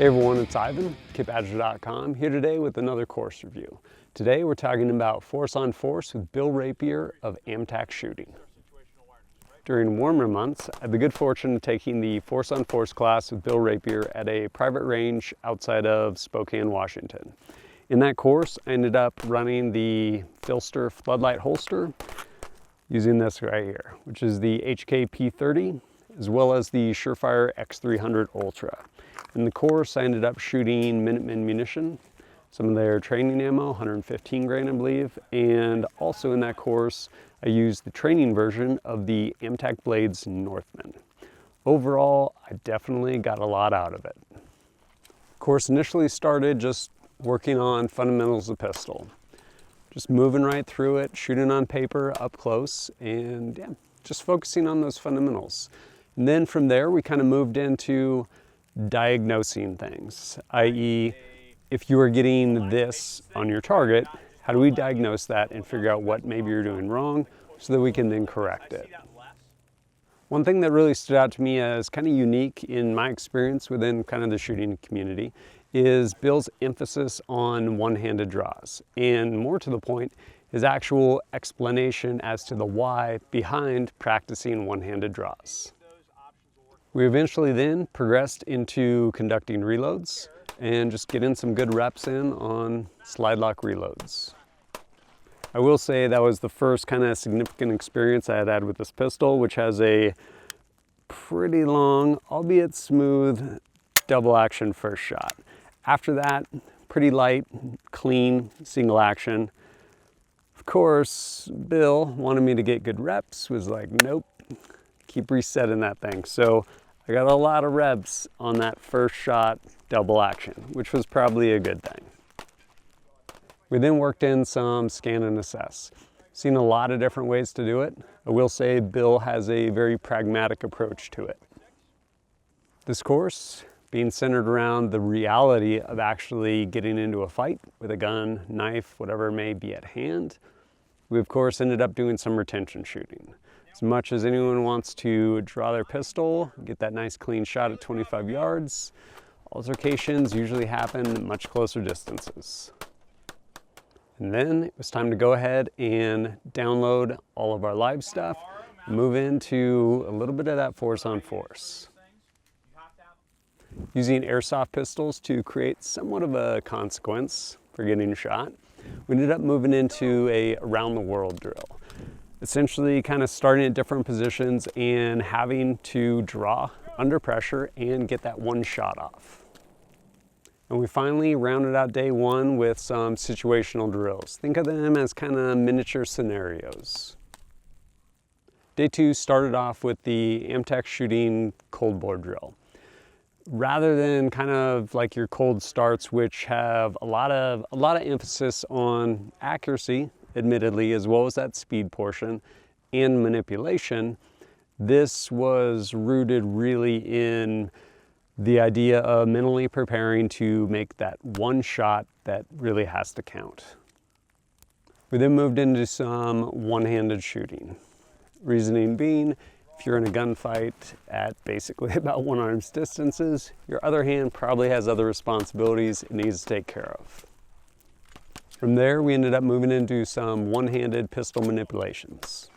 Hey everyone, it's Ivan, KipBadger.com, here today with another course review. Today we're talking about Force on Force with Bill Rapier of AMTAC Shooting. During warmer months, I had the good fortune of taking the Force on Force class with Bill Rapier at a private range outside of Spokane, Washington. In that course, I ended up running the Filster floodlight holster using this right here, which is the HK-P30, as well as the Surefire X300 Ultra. In the course, I ended up shooting Minuteman munition, some of their training ammo, 115 grain, I believe, and also in that course, I used the training version of the AMTAC Blades Northman. Overall, I definitely got a lot out of it. The course initially started just working on fundamentals of pistol. Just moving right through it, shooting on paper, up close, and yeah, just focusing on those fundamentals. And then from there, we kind of moved into diagnosing things, i.e., if you are getting this on your target, how do we diagnose that and figure out what maybe you're doing wrong so that we can then correct it. One thing that really stood out to me as kind of unique in my experience within kind of the shooting community is Bill's emphasis on one-handed draws, and more to the point, his actual explanation as to the why behind practicing one-handed draws. We eventually then progressed into conducting reloads and just getting some good reps in on slide lock reloads. I will say that was the first kind of significant experience I had with this pistol, which has a pretty long, albeit smooth, double action first shot. After that, pretty light, clean, single action. Of course, Bill wanted me to get good reps, was like, nope, keep resetting that thing. So I got a lot of reps on that first shot double action, which was probably a good thing. We then worked in some scan and assess. Seen a lot of different ways to do it. I will say Bill has a very pragmatic approach to it. This course being centered around the reality of actually getting into a fight with a gun, knife, whatever may be at hand. We of course ended up doing some retention shooting. As much as anyone wants to draw their pistol, get that nice clean shot at 25 yards, altercations usually happen at much closer distances. And then it was time to go ahead and download all of our live stuff, move into a little bit of that force on force. Using airsoft pistols to create somewhat of a consequence for getting shot, we ended up moving into a around the world drill. Essentially kind of starting at different positions and having to draw under pressure and get that one shot off. And we finally rounded out day one with some situational drills. Think of them as kind of miniature scenarios. Day two started off with the AMTAC Shooting cold bore drill. Rather than kind of like your cold starts, which have a lot of emphasis on accuracy, admittedly, as well as that speed portion and manipulation, this was rooted really in the idea of mentally preparing to make that one shot that really has to count. We then moved into some one-handed shooting. Reasoning being, if you're in a gunfight at basically about one arm's distances, your other hand probably has other responsibilities it needs to take care of. From there, we ended up moving into some one-handed pistol manipulations.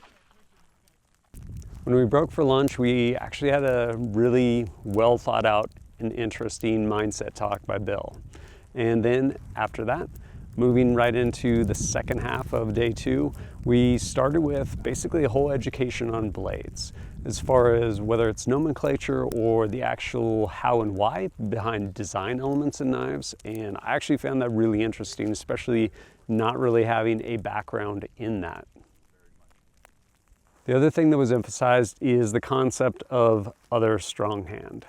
When we broke for lunch, we actually had a really well thought out and interesting mindset talk by Bill. And then after that, moving right into the second half of day two, we started with basically a whole education on blades, as far as whether it's nomenclature or the actual how and why behind design elements in knives. And I actually found that really interesting, especially not really having a background in that. The other thing that was emphasized is the concept of other strong hand.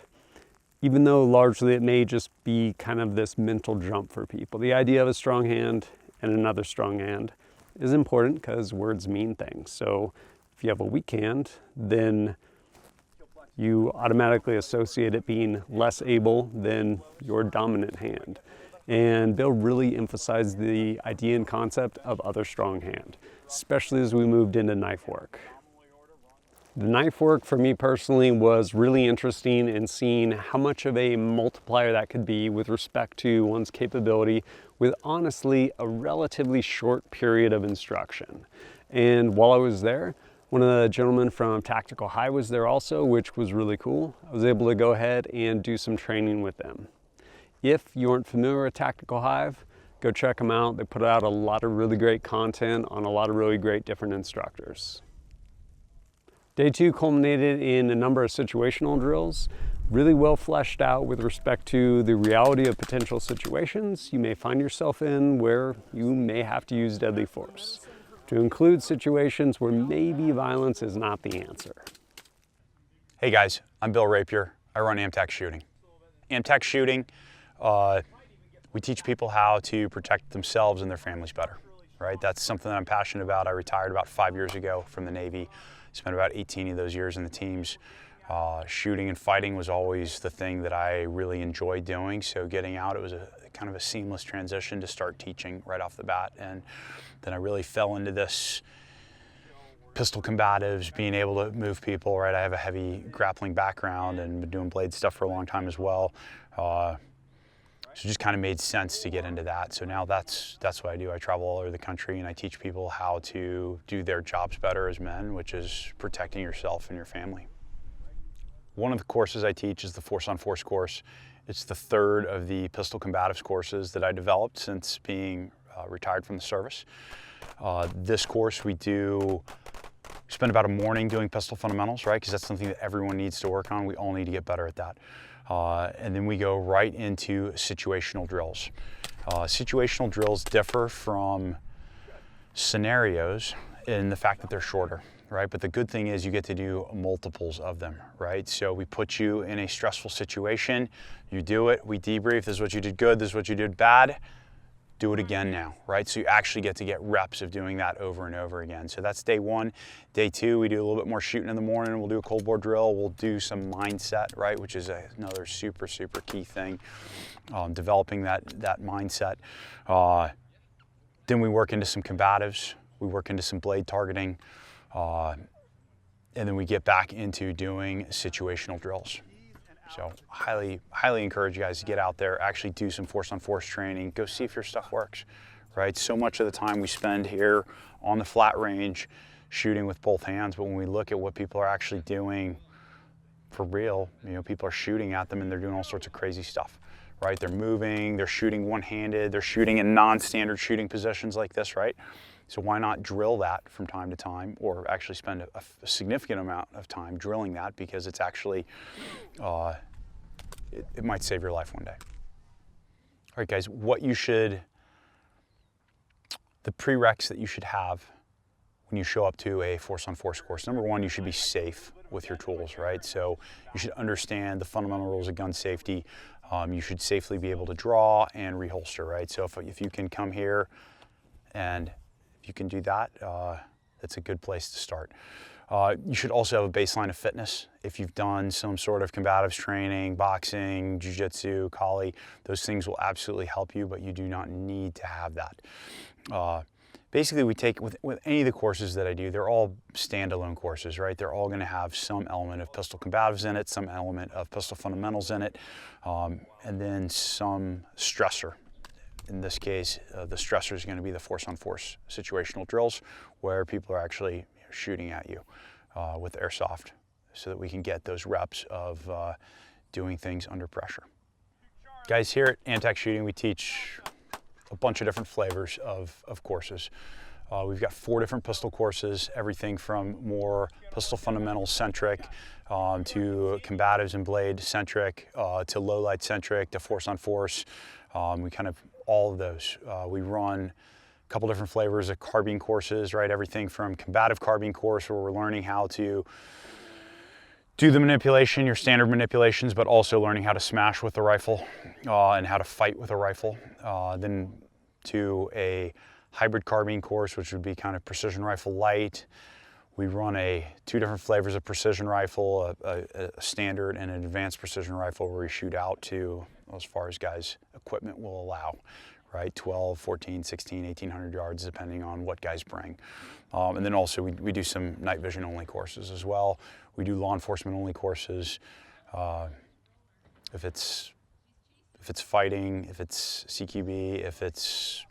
Even though largely it may just be kind of this mental jump for people, the idea of a strong hand and another strong hand is important because words mean things. So if you have a weak hand, then you automatically associate it being less able than your dominant hand. And Bill really emphasized the idea and concept of other strong hand, especially as we moved into knife work. The knife work for me personally was really interesting in seeing how much of a multiplier that could be with respect to one's capability with honestly a relatively short period of instruction. And while I was there, one of the gentlemen from Tactical High was there also, which was really cool. I was able to go ahead and do some training with them. If you aren't familiar with Tactical Hive, go check them out. They put out a lot of really great content on a lot of really great different instructors. Day 2 culminated in a number of situational drills, really well fleshed out with respect to the reality of potential situations you may find yourself in where you may have to use deadly force, to include situations where maybe violence is not the answer. Hey guys, I'm Bill Rapier. I run AMTAC Shooting. AMTAC Shooting, we teach people how to protect themselves and their families better, right? That's something that I'm passionate about. I retired about 5 years ago from the Navy. Spent about 18 of those years in the teams. Shooting and fighting was always the thing that I really enjoyed doing. So getting out, it was a kind of a seamless transition to start teaching right off the bat. And then I really fell into this pistol combatives, being able to move people, right? I have a heavy grappling background and been doing blade stuff for a long time as well. So it just kind of made sense to get into that. So now that's what I do. I travel all over the country and I teach people how to do their jobs better as men, which is protecting yourself and your family. One of the courses I teach is the Force on Force course. It's the third of the pistol combatives courses that I developed since being retired from the service. This course we spend about a morning doing pistol fundamentals, right? Because that's something that everyone needs to work on. We all need to get better at that. And then we go right into situational drills. Situational drills differ from scenarios in the fact that they're shorter, right? But the good thing is you get to do multiples of them, right? So we put you in a stressful situation, you do it, we debrief, this is what you did good, this is what you did bad, do it again now, right? So you actually get to get reps of doing that over and over again. So that's day 1. Day 2, we do a little bit more shooting in the morning. We'll do a cold bore drill. We'll do some mindset, right? Which is another super, super key thing, developing that mindset. Then we work into some combatives. We work into some blade targeting. And then we get back into doing situational drills. So highly encourage you guys to get out there, actually do some force on force training, go see if your stuff works, right? So much of the time we spend here on the flat range shooting with both hands, but when we look at what people are actually doing for real, you know, people are shooting at them and they're doing all sorts of crazy stuff, right? They're moving, they're shooting one-handed, they're shooting in non-standard shooting positions like this, right? So why not drill that from time to time, or actually spend a significant amount of time drilling that, because it's actually, it might save your life one day. All right, guys, the prereqs that you should have when you show up to a Force on Force course. Number 1, you should be safe with your tools, right? So you should understand the fundamental rules of gun safety. You should safely be able to draw and reholster, right? So if you can come here and you can do that, that's a good place to start. You should also have a baseline of fitness. If you've done some sort of combatives training, boxing, jiu-jitsu, kali, those things will absolutely help you, but you do not need to have that. Basically, we take, with any of the courses that I do, they're all standalone courses, right? They're all gonna have some element of pistol combatives in it, some element of pistol fundamentals in it, and then some stressor. In this case, the stressor is going to be the force on force situational drills, where people are actually shooting at you with airsoft, so that we can get those reps of doing things under pressure. Guys, here at AMTAC Shooting, we teach a bunch of different flavors of courses. We've got 4 different pistol courses, everything from more pistol fundamentals centric to combatives and blade centric, to low light centric, to force on force. We kind of all of those. We run a couple different flavors of carbine courses, right? Everything from combative carbine course, where we're learning how to do the manipulation, your standard manipulations, but also learning how to smash with the rifle and how to fight with a rifle. Then to a hybrid carbine course, which would be kind of precision rifle light. We run 2 different flavors of precision rifle, a standard and an advanced precision rifle, where we shoot out to as far as guys' equipment will allow, right? 12, 14, 16, 1800 yards, depending on what guys bring. And then also we do some night vision only courses as well. We do law enforcement only courses. If it's fighting, if it's CQB, if it's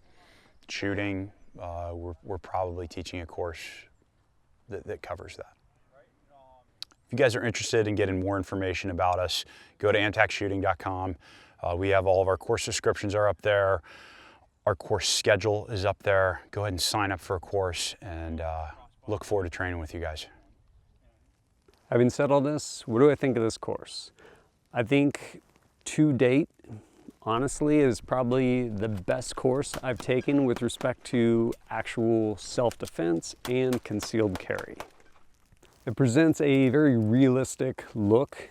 shooting, we're probably teaching a course that covers that. If you guys are interested in getting more information about us, go to amtacshooting.com. We have all of our course descriptions are up there. Our course schedule is up there. Go ahead and sign up for a course, and look forward to training with you guys. Having said all this, what do I think of this course? I think to date, honestly, is probably the best course I've taken with respect to actual self-defense and concealed carry. It presents a very realistic look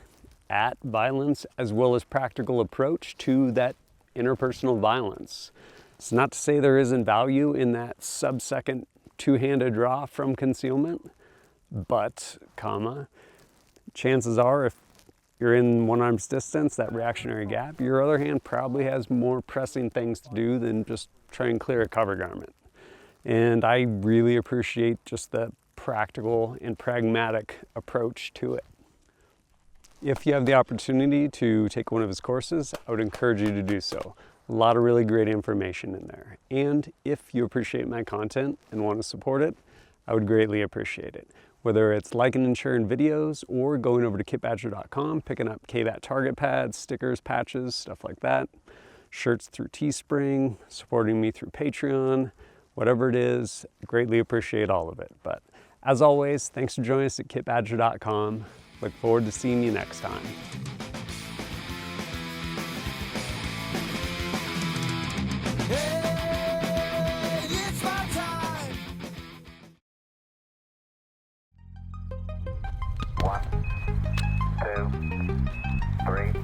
at violence as well as practical approach to that interpersonal violence. It's not to say there isn't value in that sub-second two-handed draw from concealment, but, chances are if you're in one arm's distance, that reactionary gap, your other hand probably has more pressing things to do than just try and clear a cover garment. And I really appreciate just the practical and pragmatic approach to it. If you have the opportunity to take one of his courses, I would encourage you to do so. A lot of really great information in there. And if you appreciate my content and want to support it, I would greatly appreciate it. Whether it's liking and sharing videos or going over to kitbadger.com, picking up KBAT target pads, stickers, patches, stuff like that, shirts through Teespring, supporting me through Patreon, whatever it is, I greatly appreciate all of it. But as always, thanks for joining us at kitbadger.com. Look forward to seeing you next time. Hey, it's my time. 1, 2, 3.